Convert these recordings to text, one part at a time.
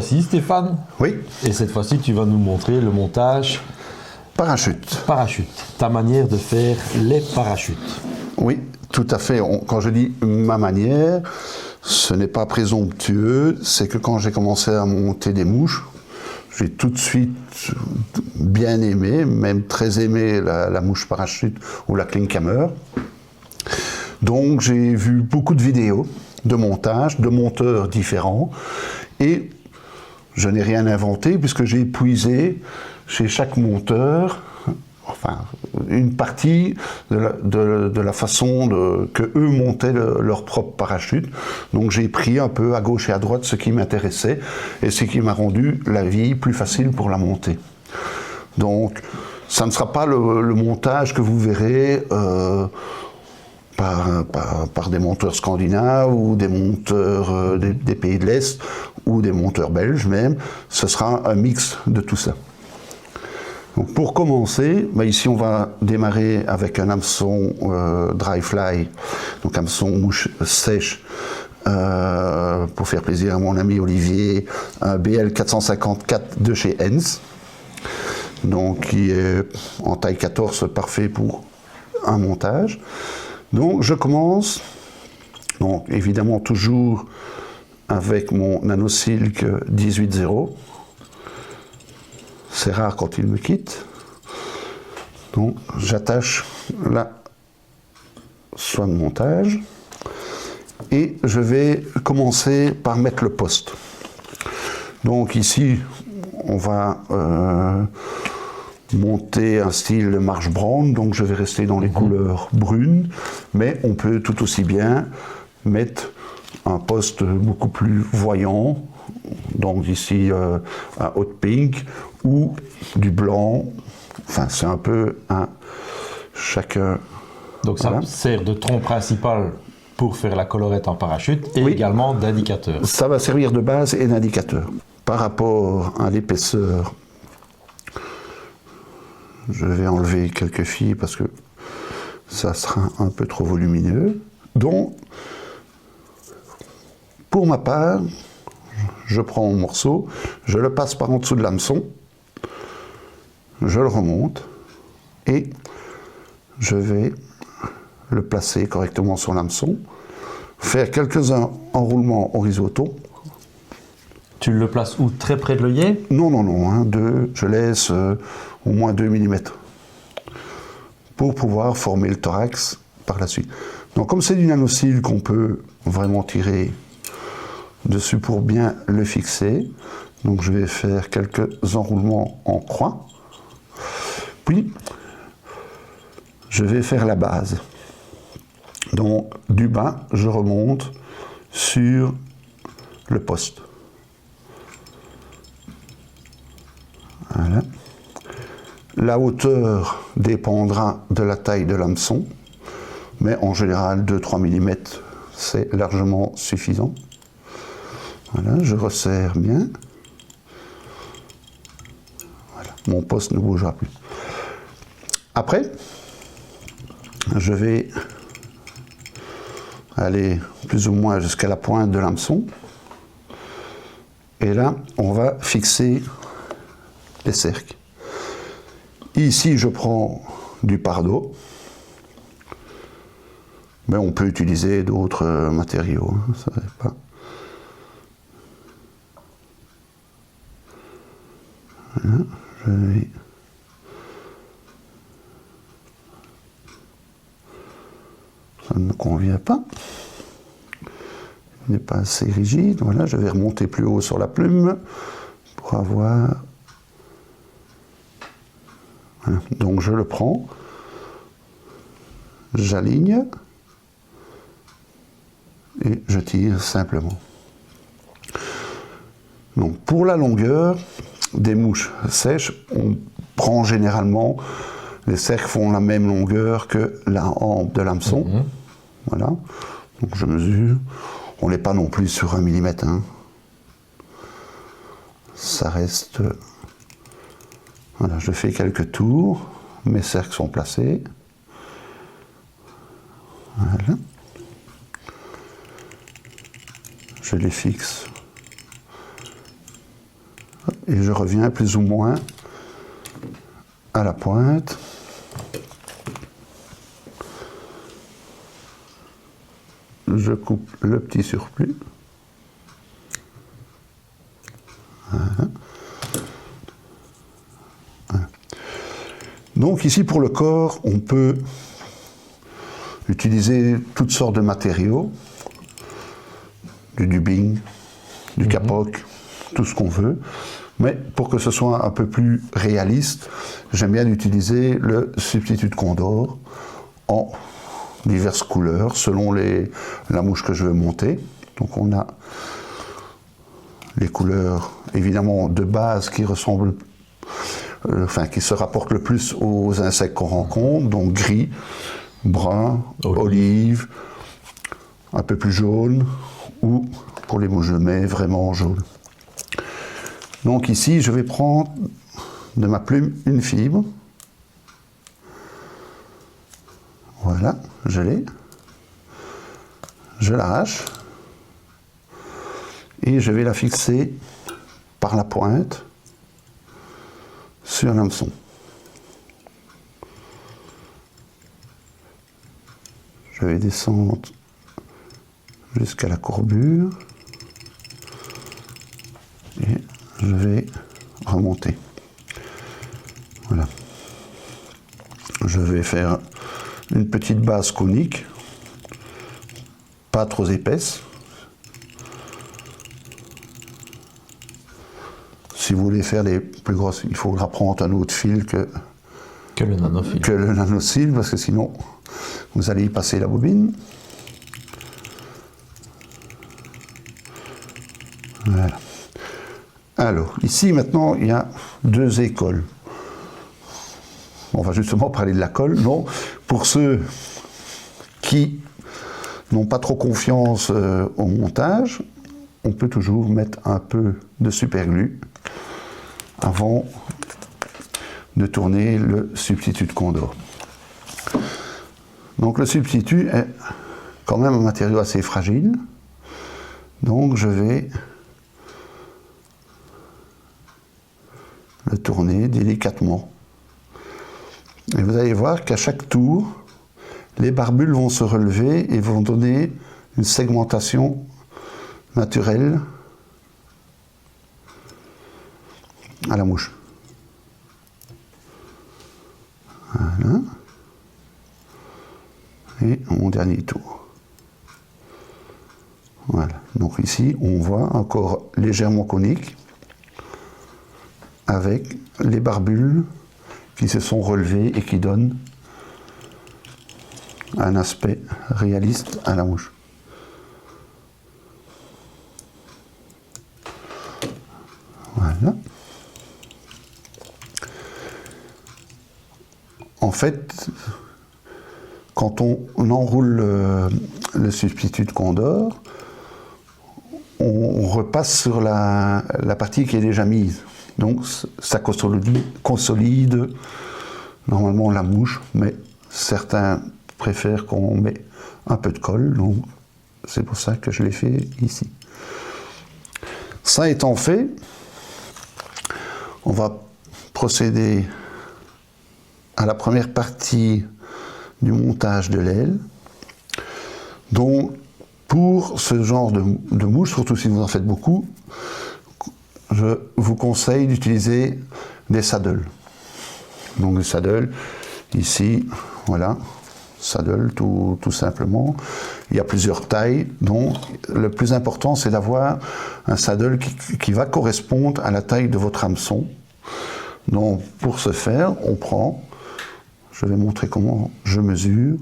fois-ci, Stéphane. Oui. Et cette fois-ci, tu vas nous montrer le montage Parachute. parachute. Ta manière de faire les parachutes. Oui, tout à fait. Quand je dis ma manière, ce n'est pas présomptueux. C'est que quand j'ai commencé à monter des mouches, j'ai tout de suite bien aimé, même très aimé la mouche parachute ou la Klinkhammer. Donc j'ai vu beaucoup de vidéos de montage, de monteurs différents, et je n'ai rien inventé puisque j'ai épuisé chez chaque monteur, enfin, une partie de la façon que eux montaient leur propre parachute. Donc j'ai pris un peu à gauche et à droite ce qui m'intéressait et ce qui m'a rendu la vie plus facile pour la monter. Donc ça ne sera pas le montage que vous verrez par des monteurs scandinaves ou des monteurs des pays de l'Est ou des monteurs belges même. Ce sera un mix de tout ça. Donc pour commencer, ici on va démarrer avec un hameçon dry fly, donc hameçon mouche sèche, pour faire plaisir à mon ami Olivier, un BL 454 de chez Hens, donc qui est en taille 14, parfait pour un montage. Donc je commence, donc évidemment toujours avec mon NanoSilk 18.0. C'est rare quand il me quitte. Donc j'attache la soie de montage et je vais commencer par mettre le poste. Donc ici on va monter un style marche brown, donc je vais rester dans les couleurs brunes, mais on peut tout aussi bien mettre un poste beaucoup plus voyant, donc ici un hot pink ou du blanc, enfin c'est un peu chacun. Donc ça sert de tronc principal pour faire la collerette en parachute et également d'indicateur. Ça va servir de base et d'indicateur. Par rapport à l'épaisseur, je vais enlever quelques fils parce que ça sera un peu trop volumineux. Donc, pour ma part, je prends mon morceau, je le passe par en dessous de l'hameçon, je le remonte et je vais le placer correctement sur l'hameçon, faire quelques enroulements horizontaux. Tu le places où? Très près de l'œillet? Non, je laisse au moins 2 mm pour pouvoir former le thorax par la suite. Donc comme c'est du NanoSilk qu'on peut vraiment tirer dessus pour bien le fixer, donc je vais faire quelques enroulements en croix, puis je vais faire la base. Donc du bas, je remonte sur le poste. Voilà. La hauteur dépendra de la taille de l'hameçon, mais en général 2-3 mm c'est largement suffisant. Voilà, je resserre bien. Voilà, mon poste ne bougera plus. Après, je vais aller plus ou moins jusqu'à la pointe de l'hameçon. Et là, on va fixer les cercles. Ici, je prends du pardot, mais on peut utiliser d'autres matériaux. Ça n'est pas... Voilà, je vais... Ça ne me convient pas. Il n'est pas assez rigide. Voilà, je vais remonter plus haut sur la plume pour avoir... Voilà. Donc je le prends, j'aligne et je tire simplement. Donc pour la longueur des mouches sèches, on prend généralement, les cercles font la même longueur que la hampe de l'hameçon. Voilà, donc je mesure, on n'est pas non plus sur 1 mm, hein. Ça reste... Voilà, je fais quelques tours, mes cercles sont placés. Voilà. Je les fixe et je reviens plus ou moins à la pointe. Je coupe le petit surplus. Voilà. Voilà. Donc ici pour le corps, on peut utiliser toutes sortes de matériaux, du dubbing, du capoc, tout ce qu'on veut. Mais pour que ce soit un peu plus réaliste, j'aime bien utiliser le substitut de Condor en diverses couleurs selon la mouche que je veux monter. Donc on a les couleurs évidemment de base qui ressemblent, qui se rapportent le plus aux insectes qu'on rencontre, donc gris, brun, olive, un peu plus jaune, ou pour les mouches de mai, vraiment jaune. Donc ici, je vais prendre de ma plume une fibre. Voilà, je l'ai. Je l'arrache. Et je vais la fixer par la pointe sur l'hameçon. Je vais descendre jusqu'à la courbure. Et je vais remonter. Voilà. Je vais faire une petite base conique, pas trop épaisse. Si vous voulez faire les plus grosses, il faudra prendre un autre fil que le nanofil. Que le nanofil, parce que sinon vous allez y passer la bobine. Voilà. Alors, ici maintenant, il y a deux écoles. On va justement parler de la colle. Non, pour ceux qui n'ont pas trop confiance au montage, on peut toujours mettre un peu de superglue avant de tourner le substitut de Condor. Donc le substitut est quand même un matériau assez fragile. Donc je vais le tourner délicatement. Et vous allez voir qu'à chaque tour, les barbules vont se relever et vont donner une segmentation naturelle à la mouche. Voilà. Et mon dernier tour. Voilà. Donc ici, on voit encore légèrement conique, avec les barbules qui se sont relevées et qui donnent un aspect réaliste à la mouche. Voilà. En fait, quand on enroule le substitut de Condor, on repasse sur la partie qui est déjà mise. Donc ça consolide normalement la mouche, mais certains préfèrent qu'on met un peu de colle, donc c'est pour ça que je l'ai fait ici. Ça étant fait, on va procéder à la première partie du montage de l'aile. Donc pour ce genre de mouche, surtout si vous en faites beaucoup, je vous conseille d'utiliser des saddles. Donc des saddles, ici, voilà, saddle tout simplement. Il y a plusieurs tailles, donc le plus important c'est d'avoir un saddle qui va correspondre à la taille de votre hameçon. Donc pour ce faire, on prend, je vais montrer comment je mesure,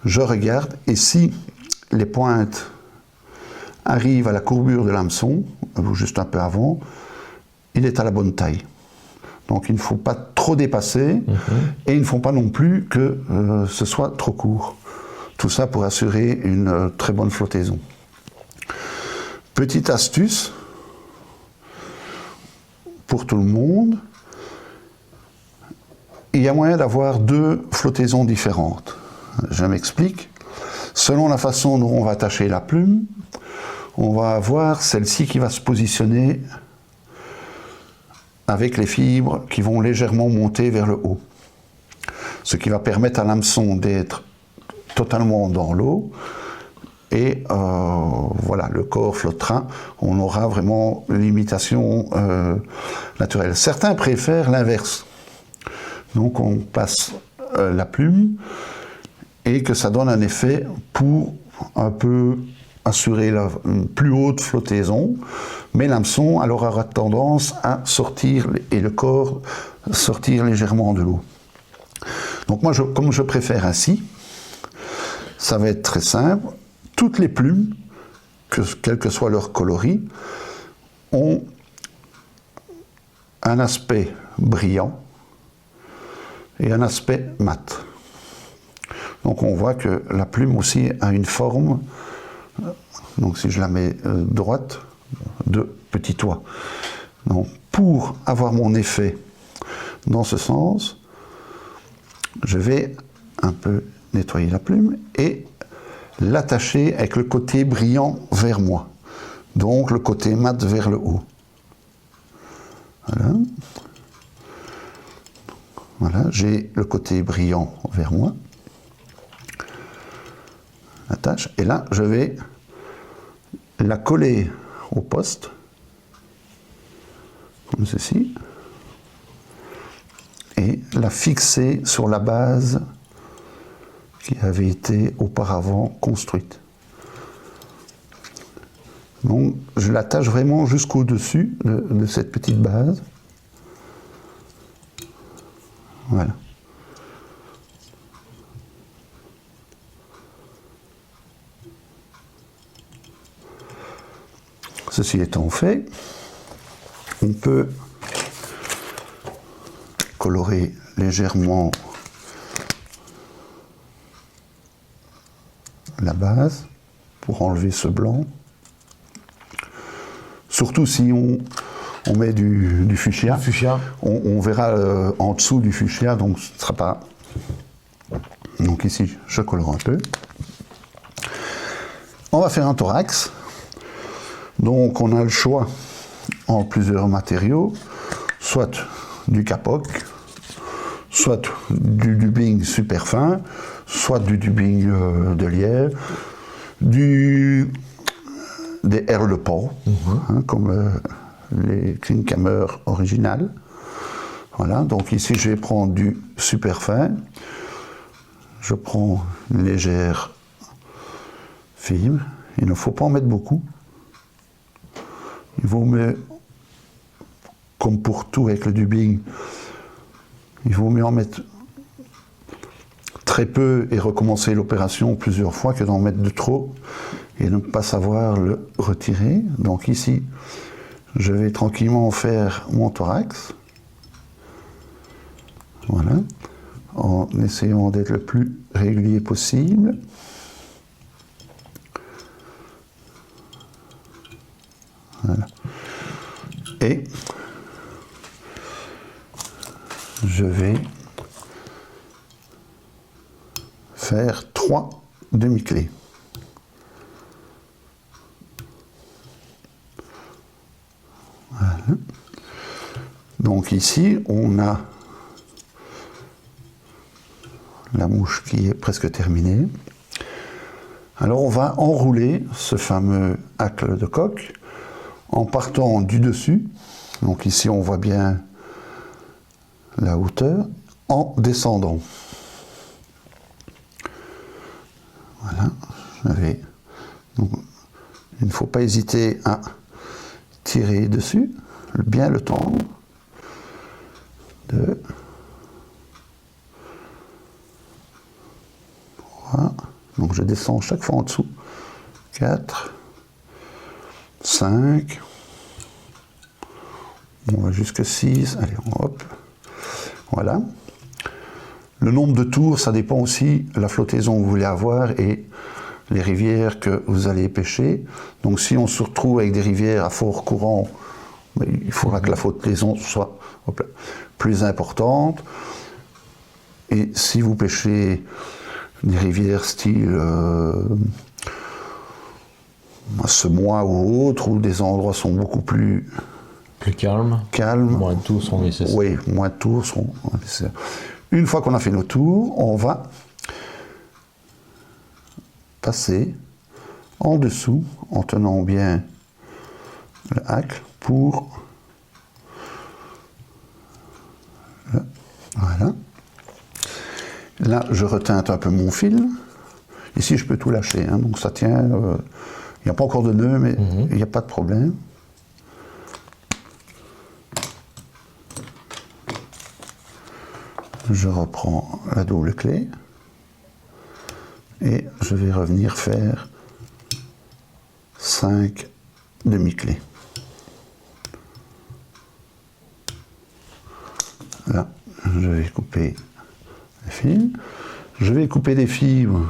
je regarde, et si les pointes arrivent à la courbure de l'hameçon, ou juste un peu avant, il est à la bonne taille. Donc il ne faut pas trop dépasser, et il ne faut pas non plus que ce soit trop court. Tout ça pour assurer une très bonne flottaison. Petite astuce pour tout le monde, il y a moyen d'avoir deux flottaisons différentes. Je m'explique. Selon la façon dont on va attacher la plume, on va avoir celle-ci qui va se positionner avec les fibres qui vont légèrement monter vers le haut. Ce qui va permettre à l'hameçon d'être totalement dans l'eau. Et voilà, le corps flottera, on aura vraiment l'imitation naturelle. Certains préfèrent l'inverse. Donc on passe la plume et que ça donne un effet pour un peu assurer une plus haute flottaison, mais l'hameçon alors aura tendance à sortir et le corps sortir légèrement de l'eau. Donc moi, comme je préfère ainsi, ça va être très simple. Toutes les plumes, quel que soit leur coloris, ont un aspect brillant et un aspect mat. Donc on voit que la plume aussi a une forme, donc si je la mets droite, de petit toit. Donc pour avoir mon effet dans ce sens, je vais un peu nettoyer la plume et l'attacher avec le côté brillant vers moi. Donc le côté mat vers le haut. Voilà. Voilà, j'ai le côté brillant vers moi. Attache. Et là, je vais la coller au poste, comme ceci, et la fixer sur la base qui avait été auparavant construite. Donc, je l'attache vraiment jusqu'au-dessus de cette petite base. Voilà. Ceci étant fait, on peut colorer légèrement la base pour enlever ce blanc. Surtout si on met du fuchsia. On verra en dessous du fuchsia, donc ce ne sera pas... Donc ici, je colore un peu. On va faire un thorax. Donc on a le choix en plusieurs matériaux, soit du capoc, soit du dubbing super fin, soit du dubbing de lierre, des ailes de porc, comme les Klinkhammer originales. Voilà, donc ici je vais prendre du super fin, je prends une légère fibre, il ne faut pas en mettre beaucoup. Il vaut mieux, comme pour tout avec le dubbing, il vaut mieux en mettre très peu et recommencer l'opération plusieurs fois que d'en mettre de trop et ne pas savoir le retirer. Donc ici, je vais tranquillement faire mon thorax. Voilà, en essayant d'être le plus régulier possible. Voilà. Et je vais faire 3 demi-clés. Voilà. Donc ici, on a la mouche qui est presque terminée. Alors on va enrouler ce fameux hacle de coq en partant du dessus, donc ici on voit bien la hauteur, en descendant. Voilà, donc, il ne faut pas hésiter à tirer dessus, bien le tendre. 2, 3, donc je descends chaque fois en dessous. 4, 5, on va jusqu'à 6, allez, hop, voilà. Le nombre de tours, ça dépend aussi de la flottaison que vous voulez avoir et les rivières que vous allez pêcher. Donc si on se retrouve avec des rivières à fort courant, il faudra que la flottaison soit plus importante. Et si vous pêchez des rivières style Semois ou autres, où des endroits sont beaucoup plus Plus calme. calme. Moins de tours sont nécessaires. Oui, moins de tours sont nécessaires. Une fois qu'on a fait nos tours, on va passer en dessous en tenant bien le hack pour... Voilà. Là, je reteinte un peu mon fil. Ici, je peux tout lâcher, hein, donc ça tient. Il n'y a pas encore de nœud, mais il n'y a pas de problème. Je reprends la double clé et je vais revenir faire 5 demi-clés. Là, je vais couper les fils. Je vais couper des fibres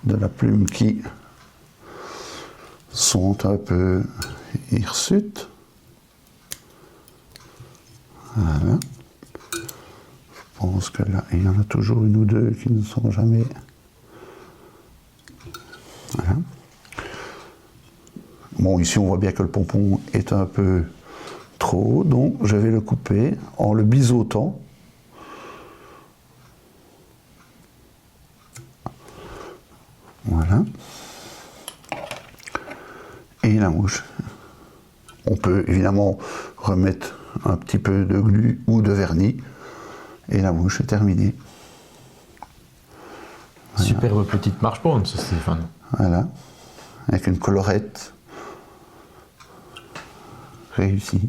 de la plume qui sont un peu hirsutes. Voilà. Je pense que là, il y en a toujours une ou deux qui ne sont jamais... Voilà. Bon, ici, on voit bien que le pompon est un peu trop haut, donc je vais le couper en le biseautant. Voilà. Et la mouche. On peut évidemment remettre un petit peu de glu ou de vernis. Et la mouche est terminée. Voilà. Superbe petite marche-bonne, ça, Stéphane. Voilà. Avec une collerette réussie.